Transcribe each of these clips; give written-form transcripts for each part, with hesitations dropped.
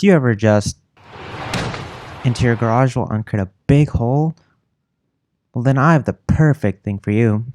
Do you ever just into your garage wall and create a big hole? Well, then I have the perfect thing for you.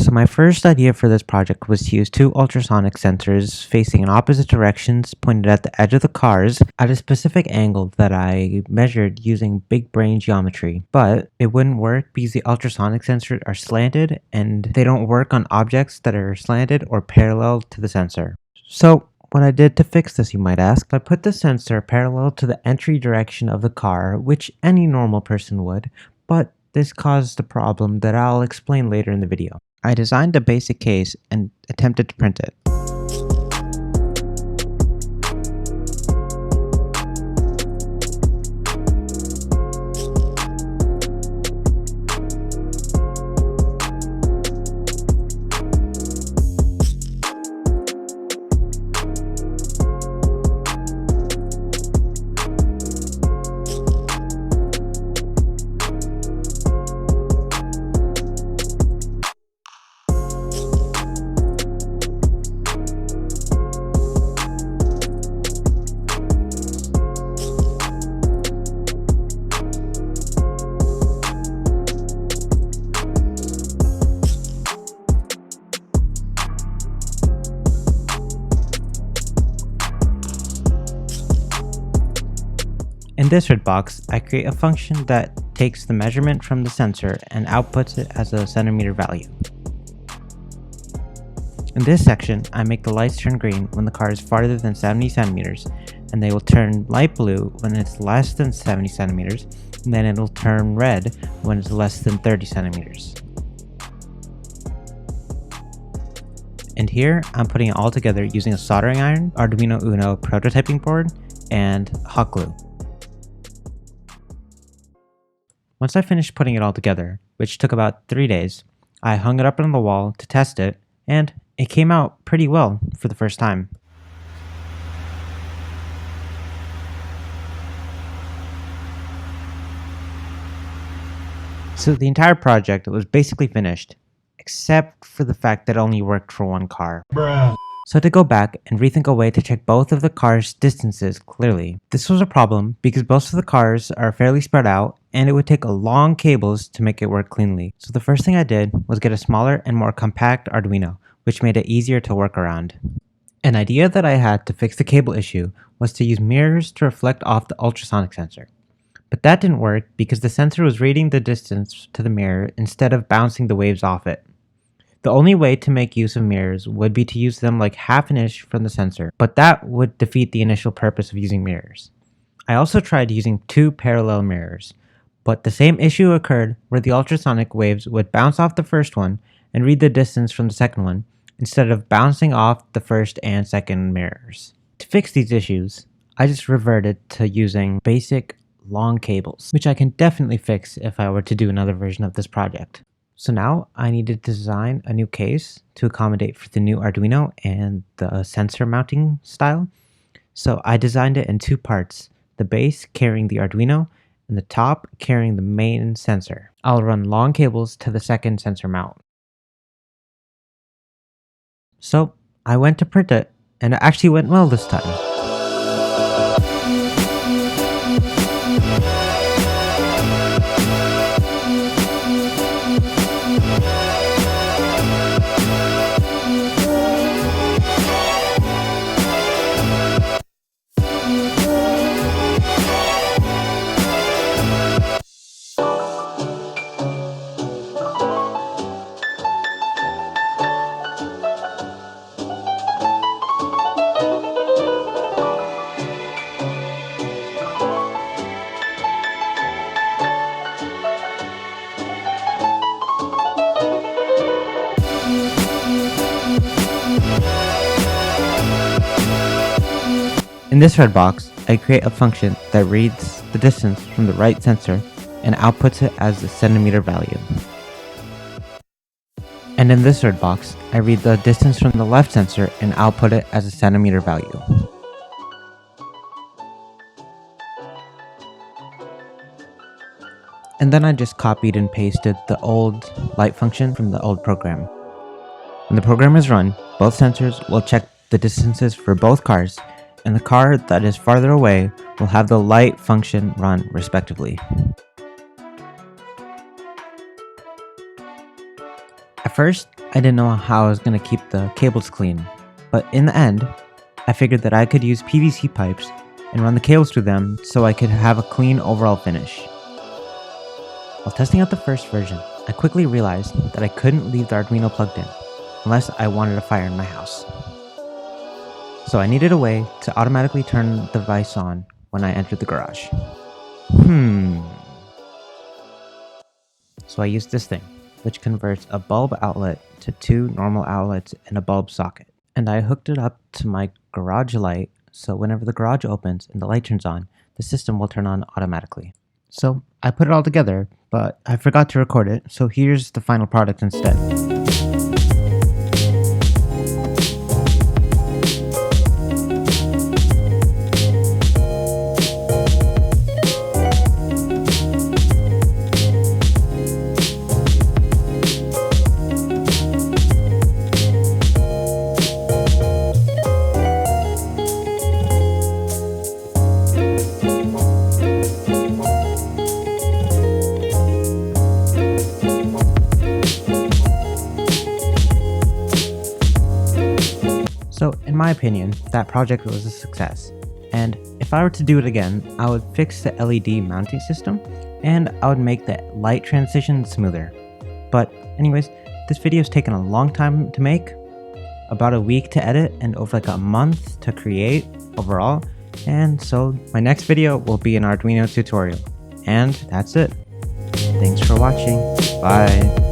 So my first idea for this project was to use two ultrasonic sensors facing in opposite directions pointed at the edge of the cars at a specific angle that I measured using big brain geometry. But it wouldn't work because the ultrasonic sensors are slanted and they don't work on objects that are slanted or parallel to the sensor. So what I did to fix this, you might ask, I put the sensor parallel to the entry direction of the car, which any normal person would, but this caused a problem that I'll explain later in the video. I designed a basic case and attempted to print it. In this red box, I create a function that takes the measurement from the sensor and outputs it as a centimeter value. In this section, I make the lights turn green when the car is farther than 70 centimeters, and they will turn light blue when it's less than 70 centimeters, and then it'll turn red when it's less than 30 centimeters. And here, I'm putting it all together using a soldering iron, Arduino Uno prototyping board, and hot glue. Once I finished putting it all together, which took about 3 days, I hung it up on the wall to test it, and it came out pretty well for the first time. So the entire project was basically finished, except for the fact that it only worked for one car. Bruh. So to go back and rethink a way to check both of the cars' distances clearly. This was a problem because most of the cars are fairly spread out and it would take long cables to make it work cleanly. So the first thing I did was get a smaller and more compact Arduino, which made it easier to work around. An idea that I had to fix the cable issue was to use mirrors to reflect off the ultrasonic sensor. But that didn't work because the sensor was reading the distance to the mirror instead of bouncing the waves off it. The only way to make use of mirrors would be to use them like half an inch from the sensor, but that would defeat the initial purpose of using mirrors. I also tried using two parallel mirrors, but the same issue occurred where the ultrasonic waves would bounce off the first one and read the distance from the second one, instead of bouncing off the first and second mirrors. To fix these issues, I just reverted to using basic long cables, which I can definitely fix if I were to do another version of this project. So now I needed to design a new case to accommodate for the new Arduino and the sensor mounting style. So I designed it in two parts, the base carrying the Arduino and the top carrying the main sensor. I'll run long cables to the second sensor mount. So I went to print it and it actually went well this time. In this red box, I create a function that reads the distance from the right sensor and outputs it as the centimeter value. And in this red box, I read the distance from the left sensor and output it as a centimeter value. and then I just copied and pasted the old light function from the old program. When the program is run, both sensors will check the distances for both cars, and the car that is farther away will have the light function run respectively. At first, I didn't know how I was going to keep the cables clean, but in the end, I figured that I could use PVC pipes and run the cables through them so I could have a clean overall finish. While testing out the first version, I quickly realized that I couldn't leave the Arduino plugged in unless I wanted a fire in my house. So I needed a way to automatically turn the device on when I entered the garage. So I used this thing, which converts a bulb outlet to 2 normal outlets in a bulb socket. And I hooked it up to my garage light, so whenever the garage opens and the light turns on, the system will turn on automatically. So I put it all together, but I forgot to record it, so here's the final product instead. So, in my opinion, that project was a success, and if I were to do it again, I would fix the LED mounting system, and I would make the light transition smoother. But anyways, this video's taken a long time to make, about a week to edit, and over like a month to create overall, and so my next video will be an Arduino tutorial. And that's it. Thanks for watching. Bye.